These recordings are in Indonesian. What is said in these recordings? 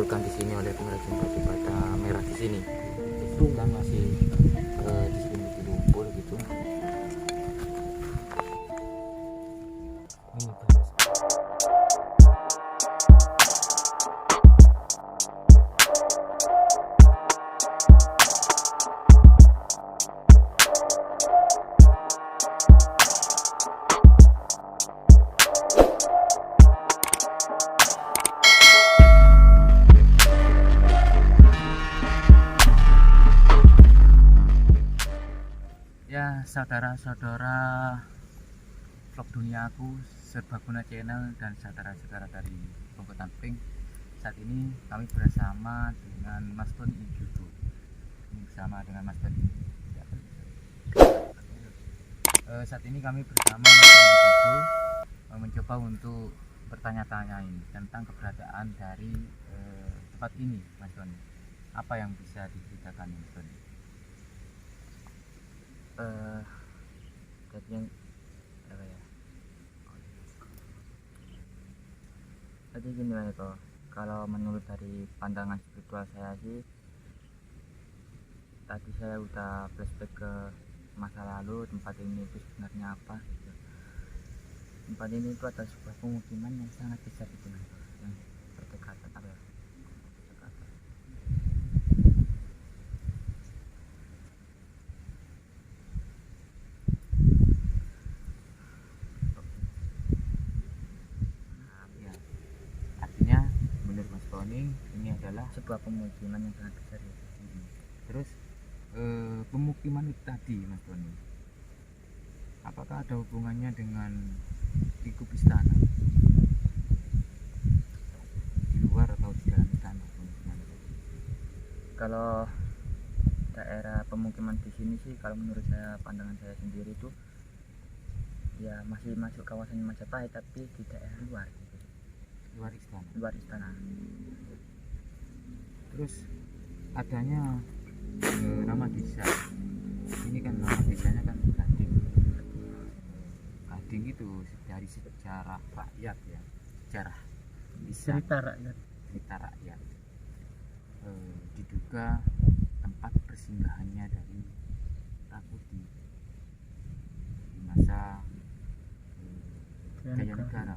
dihasilkan di sini oleh pengrajin batu bata merah di sini. Itu kan masih diselimuti lumpur gitu. Ini banyak sekali. Ya, saudara-saudara vlog duniaku, Serbaguna Channel dan saudara-saudara dari Bongkotan Pink. Saat ini kami bersama dengan Mas Tony YouTube. Ini bersama dengan Mas Tony. Saat ini kami bersama Mas Tony YouTube mencoba untuk bertanya-tanyain tentang keberadaan dari tempat ini, Mas Tony. Apa yang bisa diceritakan, Mas Tony? Jadi yang apa ya, jadi gini Mas Eko, kalau menurut dari pandangan spiritual saya sih, tadi saya udah flashback ke masa lalu. Tempat ini itu sebenarnya apa gitu. Tempat ini itu adalah sebuah pemukiman yang sangat besar gitu Mas Eko, yang berdekatan apa ya, berdekatan. Ya, artinya menurut Mas Tony ini adalah Sebuah pemukiman yang sangat besar ya. terus pemukiman itu tadi, Mas Tony, apakah ada hubungannya dengan lingkup istana di luar atau di dalam istana pemukiman itu? Kalau daerah pemukiman di sini sih, kalau menurut saya, pandangan saya sendiri itu ya masih masuk kawasan Majapahit, tapi di daerah luar gitu. Luar istana. Luar istana. Terus adanya nama desa ini kan, nama desanya kan Gading. Gading itu dari sejarah rakyat ya, sejarah lisan, Cerita rakyat. cerita rakyat. Diduga tempat persinggahannya dari Rakuti di masa Jaya Negara.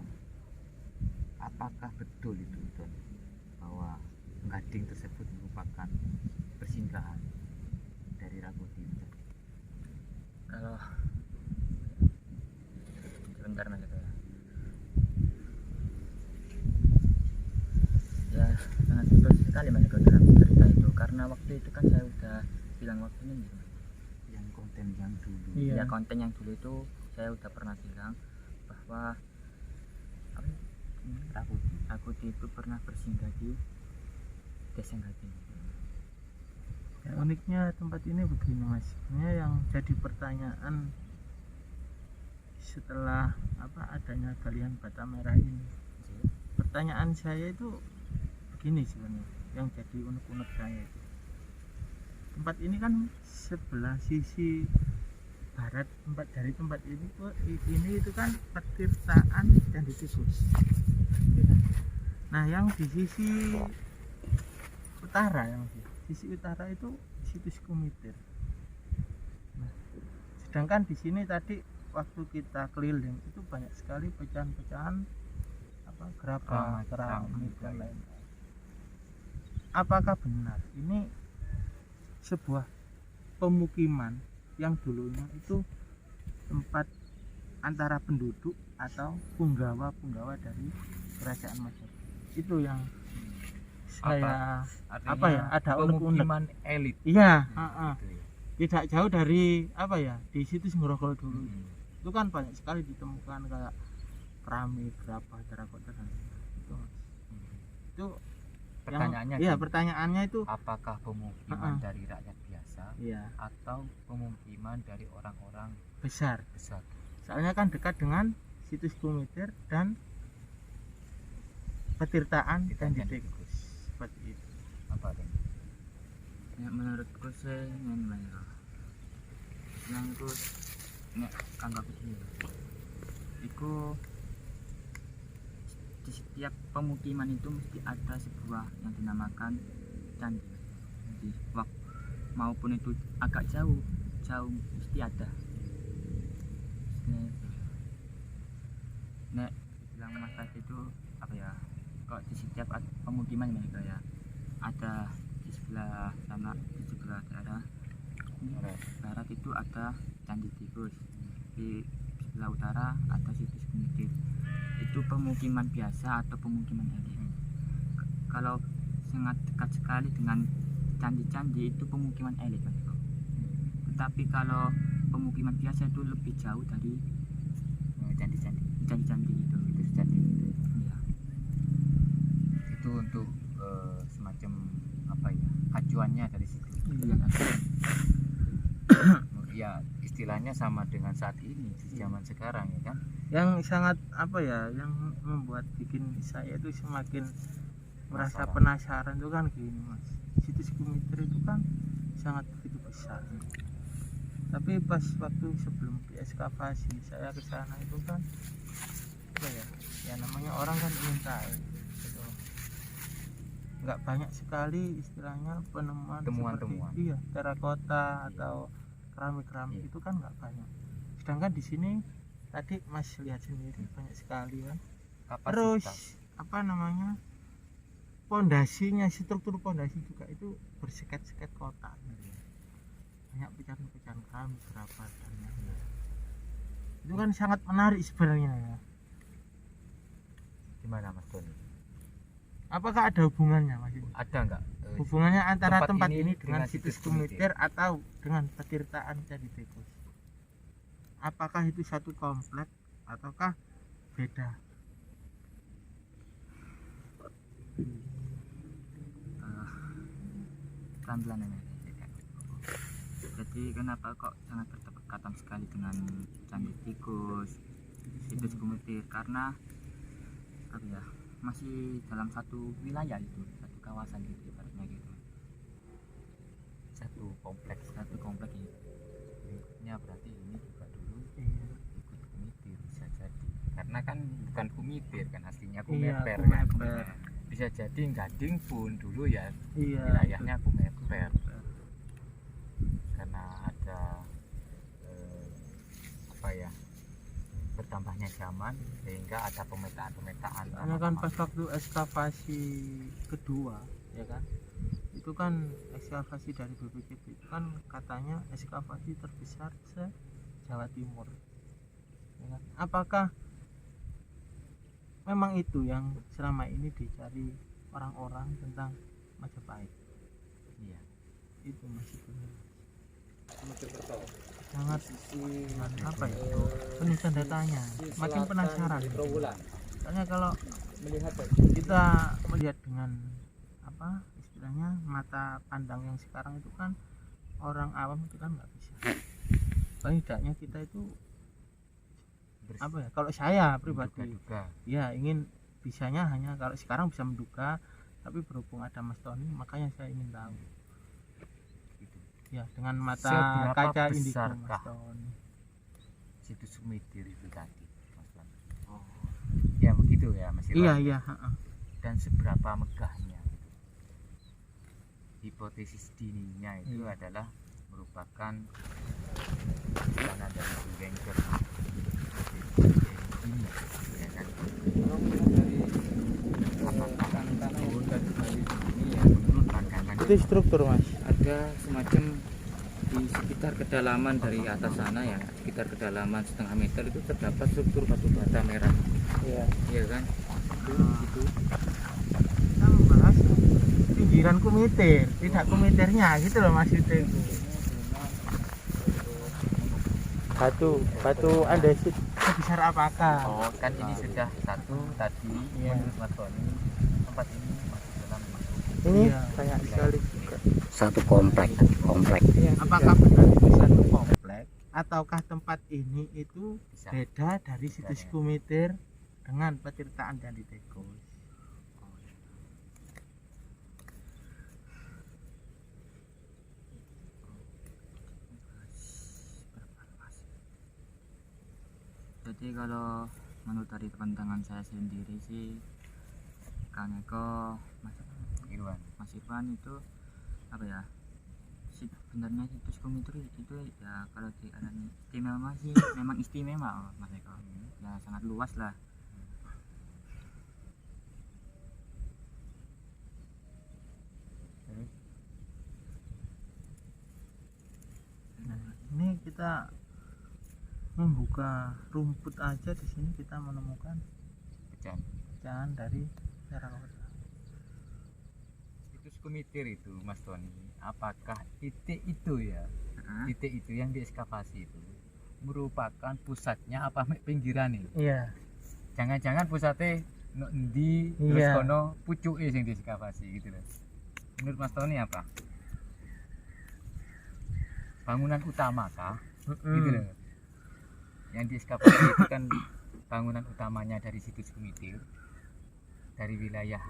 Apakah betul itu, Don, bahwa Gading tersebut merupakan persinggahan dari Rakuti? Kalau sebentar Mas Eko ya, sangat betul sekali Mas Eko dalam cerita itu, karena waktu itu kan saya udah bilang waktunya nih Mas. Yang konten yang dulu. Ya, konten yang dulu itu saya udah pernah bilang bahwa apa ya, Rakuti itu pernah bersinggah di Desa Gading. Ya, uniknya tempat ini begini Mas, sebenarnya yang jadi pertanyaan setelah adanya galian bata merah ini, pertanyaan saya itu begini sebenarnya, yang jadi unek-unek saya itu, tempat ini kan sebelah sisi barat dari tempat ini itu kan petirtaan dan tikus. Nah, yang di sisi utara, sisi utara itu situs Kumitir. Nah, sedangkan di sini tadi waktu kita keliling itu banyak sekali pecahan-pecahan gerabah, keramik dan lain-lain. Apakah benar ini sebuah pemukiman yang dulunya itu tempat antara penduduk atau punggawa-punggawa dari kerajaan Majapahit? Itu yang saya ada pemukiman elit. Iya, Gitu ya. tidak jauh dari di situs Ngrogol dulu. Itu kan banyak sekali ditemukan kayak keramik, gerabah, terakota dan itu. Itu Pertanyaannya pertanyaannya itu apakah pemukiman dari rakyat biasa atau pemukiman dari orang-orang besar? Soalnya kan dekat dengan situs Kumitir dan petirtaan dan tikus. Seperti itu. Apa itu? Ya, menurutku sih ini Mas Eko, yang itu nek kanggap iki iku di setiap pemukiman itu mesti ada sebuah yang dinamakan candi. Jadi maupun itu agak jauh mesti ada. Nek bilang Mas tadi itu apa ya, kok di setiap pemukiman ini kayak ada di sebelah sana, di sebelah barat itu ada candi tikus, di sebelah utara ada situs Kumitir. Itu pemukiman biasa atau pemukiman elit. Kalau sangat dekat sekali dengan candi-candi itu pemukiman elit, Mas Eko. Tetapi kalau pemukiman biasa itu lebih jauh dari candi-candi itu candi. Iya. Itu untuk semacam apa ya, acuannya dari situ. Iya. Ya istilahnya sama dengan saat ini di zaman sekarang ya kan. Yang sangat apa ya, yang membuat bikin saya itu semakin merasa penasaran itu kan gini Mas, situs Kumitir itu kan sangat begitu besar, tapi pas waktu sebelum diekskavasi saya ke sana itu kan apa ya namanya orang kan ingin tahu gitu. Nggak banyak sekali istilahnya penemuan Temuan-temuan. seperti terakota atau keramik itu kan nggak banyak, sedangkan di sini tadi Mas lihat sendiri banyak sekali kan. Terus apa namanya, pondasinya, struktur pondasi juga itu bersekat-sekat kotak, banyak pecahan-pecahan keramik kerapatannya. Itu kan sangat menarik sebenarnya ya. Gimana Mas Doni? Apakah ada hubungannya Mas? Ada nggak Hubungannya antara tempat ini dengan dengan situs Kumitir atau dengan petirtaan Candi Tikus? Apakah itu satu komplek ataukah beda? Pelan-pelan ini. Jadi kenapa kok sangat berdekatan sekali dengan Candi Tikus, situs Kumitir? Karena apa ya, masih dalam satu wilayah itu, satu kawasan gitu ibaratnya gitu. satu kompleks itu. Lingkupnya berarti ini juga dulu ikut Kumitir bisa jadi, karena kan bukan Kumitir kan aslinya Kumeper kan. Kumeper. Bisa jadi Gading pun dulu ya wilayahnya Iya, Kumeper, karena ada apa ya, bertambahnya zaman sehingga ada pemetaan karena kan pas waktu ekskavasi kedua ya kan, itu kan ekskavasi dari BPKB itu kan katanya ekskavasi terbesar se Jawa Timur ya kan? Apakah memang itu yang selama ini dicari orang-orang tentang Majapahit? Iya. Itu masih benar sangat apa ya, penuh tanda tanya, makin penasaran karena kalau kita melihat dengan apa istilahnya mata pandang yang sekarang itu kan orang awam itu kan nggak bisa, paling tidaknya kita itu apa ya, kalau saya pribadi ya ingin bisanya hanya kalau sekarang bisa menduga, tapi berhubung ada Mas Tony makanya saya ingin tahu ya dengan mata seberapa kaca indigo Mas besarkah Tony. situs Kumitir itu tadi Mas Wan? Ya begitu ya Mas Irwan? Iya. Dan seberapa megahnya gitu. Hipotesis dininya itu adalah merupakan karena dari Gengker ini ya kan, Itu struktur Mas, Ada semacam di sekitar kedalaman dari atas sana ya, sekitar kedalaman setengah meter itu terdapat struktur batu bata merah. Iya kan? Itu kita membahas pinggiran Kumitir, tidak Kumitirnya gitu loh Mas itu. Batu andesit sebesar apakah? oh kan ini sudah satu tadi menurut Mas Tony tempat ini masih dalam Ini banyak sekali juga. Satu komplek. Apakah benar itu satu komplek ataukah tempat ini itu bisa. beda dari situs Kumitir dengan petirtaan Candi Tikus? Jadi kalau menurut dari pandangan saya sendiri sih Kang Eko, Irwan. Mas Irfan itu apa ya? Sebenarnya situs komputer itu ya kalau diarani istimewa sih memang istimewa Mas Eko. Ya sangat luas lah. Terus Ini kita membuka rumput aja, di sini kita menemukan pecahan. pecahan dari terakota. Situs Kumitir itu Mas Tony, apakah titik itu ya? Heeh. Titik itu yang diekskavasi itu merupakan pusatnya apa mek pinggiran nih? Iya. Jangan-jangan pusatnya no endi terus Iya. kono pucuke sing diekskavasi gitu loh. Menurut Mas Tony apa? Bangunan utama kah? Gitu loh. Yang diekskavasi itu kan bangunan utamanya dari situs Kumitir, dari wilayah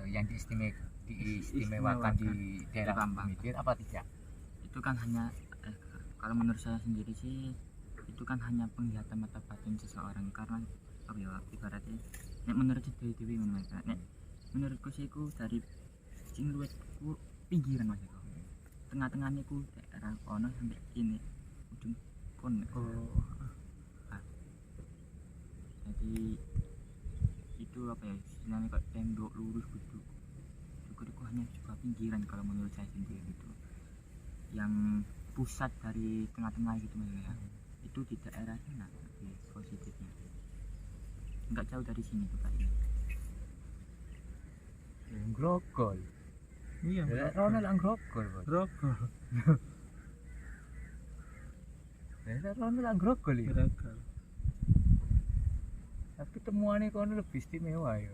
yang diistimewakan di daerah Bambang. Kumitir apa tidak? Itu kan hanya kalau menurut saya sendiri sih itu kan hanya penglihatan mata batin seseorang, karena apa ya ibaratnya nek menurut dewi mereka nek menurutku sih ku dari sing luwih ku pinggiran Mas Eko, tengah-tengahnya ku daerah kono sampai kini ujung kon. Oh. Jadi itu apa ya istilahnya kayak tembok lurus gitu, itu hanya juga pinggiran kalau menurut saya sendiri gitu, yang pusat dari tengah-tengah gitu Mas ya, itu di daerah sana lebih positifnya, nggak jauh dari sini tuh kayaknya. Grogol. Iya. Rono lang grogol, Bos. Rokok. Rono lang grogol ya. Rokok. Tapi temuannya kono lebih istimewa ya.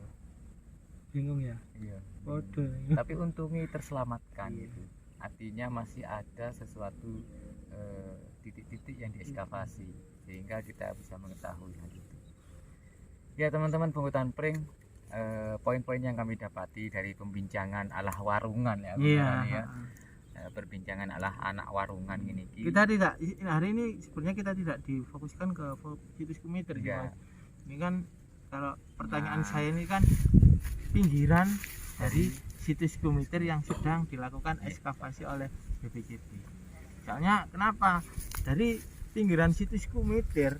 Bingung ya. Iya. Waduh. Tapi untungnya terselamatkan Iya. gitu. Artinya masih ada sesuatu titik-titik yang diekskavasi sehingga kita bisa mengetahui hal itu. Ya teman-teman penghutan pring, poin-poin yang kami dapati dari pembincangan alah warungan ya, Iya. beneran ya. Perbincangan alah anak warungan ini. Kita tidak hari ini sebenarnya kita tidak difokuskan ke situs Kumitir Iya. Mas. Ini kan kalau pertanyaan Nah. saya ini kan pinggiran dari situs Kumitir yang sedang dilakukan ekskavasi oleh BPJB. Soalnya kenapa? Dari pinggiran situs Kumitir,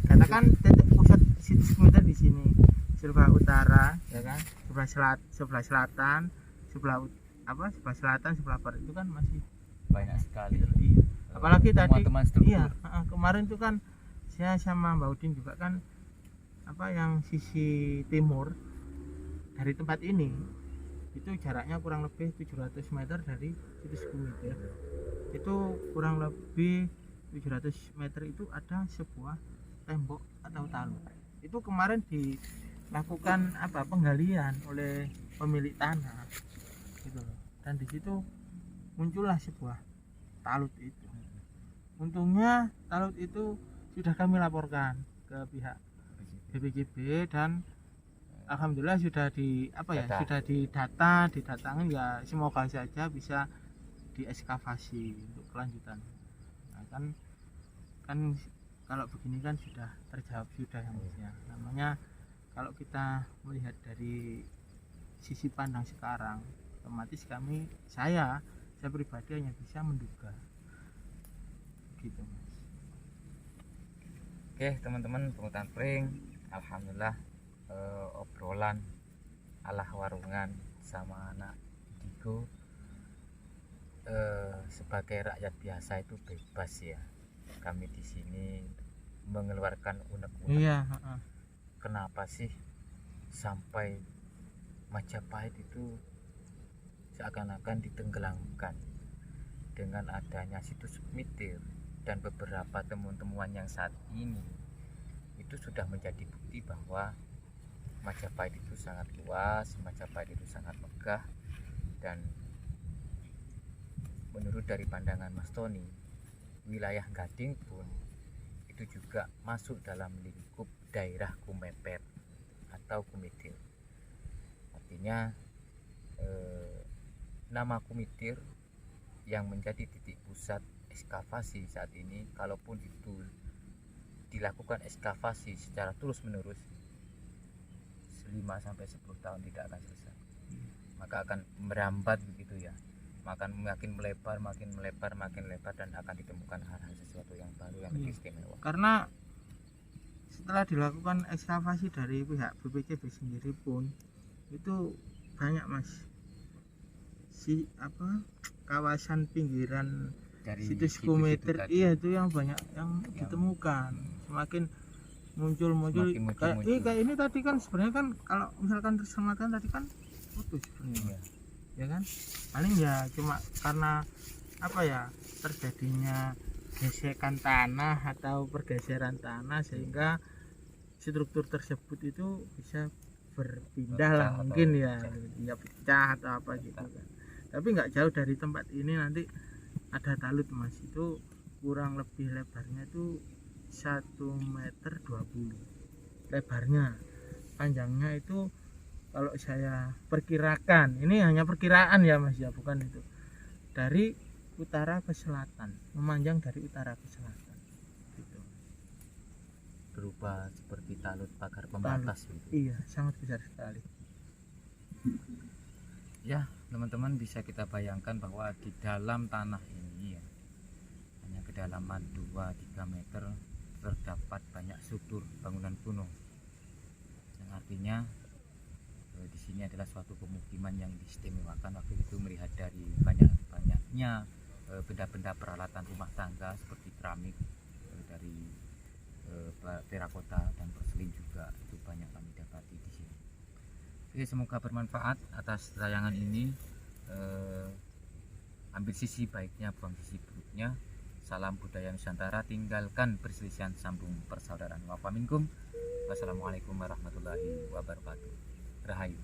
katakan titik pusat situs Kumitir di sini, sebelah utara, ya kan, sebelah selatan, sebelah selatan, sebelah barat itu kan masih Banyak sekali. iya. Apalagi tadi teman-teman struktur. iya, kemarin itu kan saya sama Mbak Udin juga kan yang sisi timur dari tempat ini itu jaraknya kurang lebih 700 meter dari situs Kumitir. Itu kurang lebih 700 meter itu ada sebuah tembok atau talud. Itu kemarin dilakukan penggalian oleh pemilik tanah gitu loh. Dan di situ muncullah sebuah talud itu. Untungnya talud itu sudah kami laporkan ke pihak BPJB dan alhamdulillah sudah sudah didatangi ya, semoga saja bisa diekskavasi untuk kelanjutan. Nah, kan kalau begini kan sudah terjawab sudah ya Mas ya. Namanya kalau kita melihat dari sisi pandang sekarang, otomatis saya pribadi hanya bisa menduga gitu Mas. Oke teman-teman penghutan pring, alhamdulillah obrolan alah warungan sama anak Digo sebagai rakyat biasa itu bebas ya. Kami di sini mengeluarkan unek-unek. Iya, Kenapa sih sampai Majapahit itu seakan-akan ditenggelamkan dengan adanya situs Kumitir dan beberapa temuan-temuan yang saat ini itu sudah menjadi bukti bahwa Majapahit itu sangat luas, Majapahit itu sangat megah, dan menurut dari pandangan Mas Tony, wilayah Gading pun itu juga masuk dalam lingkup daerah Kumepet atau Kumitir. Artinya nama Kumitir yang menjadi titik pusat ekskavasi saat ini, kalaupun itu dilakukan ekskavasi secara terus menerus 5 sampai 10 tahun tidak akan selesai. Maka akan merambat begitu ya. Makin melebar, makin lebar dan akan ditemukan hal-hal sesuatu yang baru yang lebih istimewa. Karena setelah dilakukan ekskavasi dari pihak BPKB sendiri pun itu banyak Mas kawasan pinggiran Dari situs situ-situ kometer tadi. iya itu yang banyak yang ditemukan, semakin muncul Semakin muncul. kayak ini tadi kan sebenarnya kan kalau misalkan terselamatan tadi kan putus sebenarnya Iya. ya kan, paling ya cuma karena apa ya terjadinya gesekan tanah atau pergeseran tanah sehingga struktur tersebut itu bisa berpindah lah Pecah mungkin atau ya ya pecah atau apa gitu kan. Tapi nggak jauh dari tempat ini nanti ada talut Mas, itu kurang lebih lebarnya itu 1,20 meter lebarnya, panjangnya itu kalau saya perkirakan, ini hanya perkiraan ya Mas ya, bukan itu, dari utara ke selatan, memanjang dari utara ke selatan gitu. Berupa seperti talut pagar pembatas gitu. Iya, sangat besar sekali. Ya, teman-teman bisa kita bayangkan bahwa di dalam tanah ini ya, hanya kedalaman 2-3 meter terdapat banyak struktur bangunan kuno. Yang artinya di sini adalah suatu pemukiman yang diistimewakan waktu itu melihat dari banyaknya benda-benda peralatan rumah tangga seperti keramik, dari terakota dan porselin juga itu banyak kami dapati di sini. Oke, semoga bermanfaat atas tayangan ini. Ambil sisi baiknya, buang sisi buruknya. Salam budaya Nusantara, tinggalkan perselisihan, sambung persaudaraan. Wa minkum. Wassalamualaikum warahmatullahi wabarakatuh. Rahayu.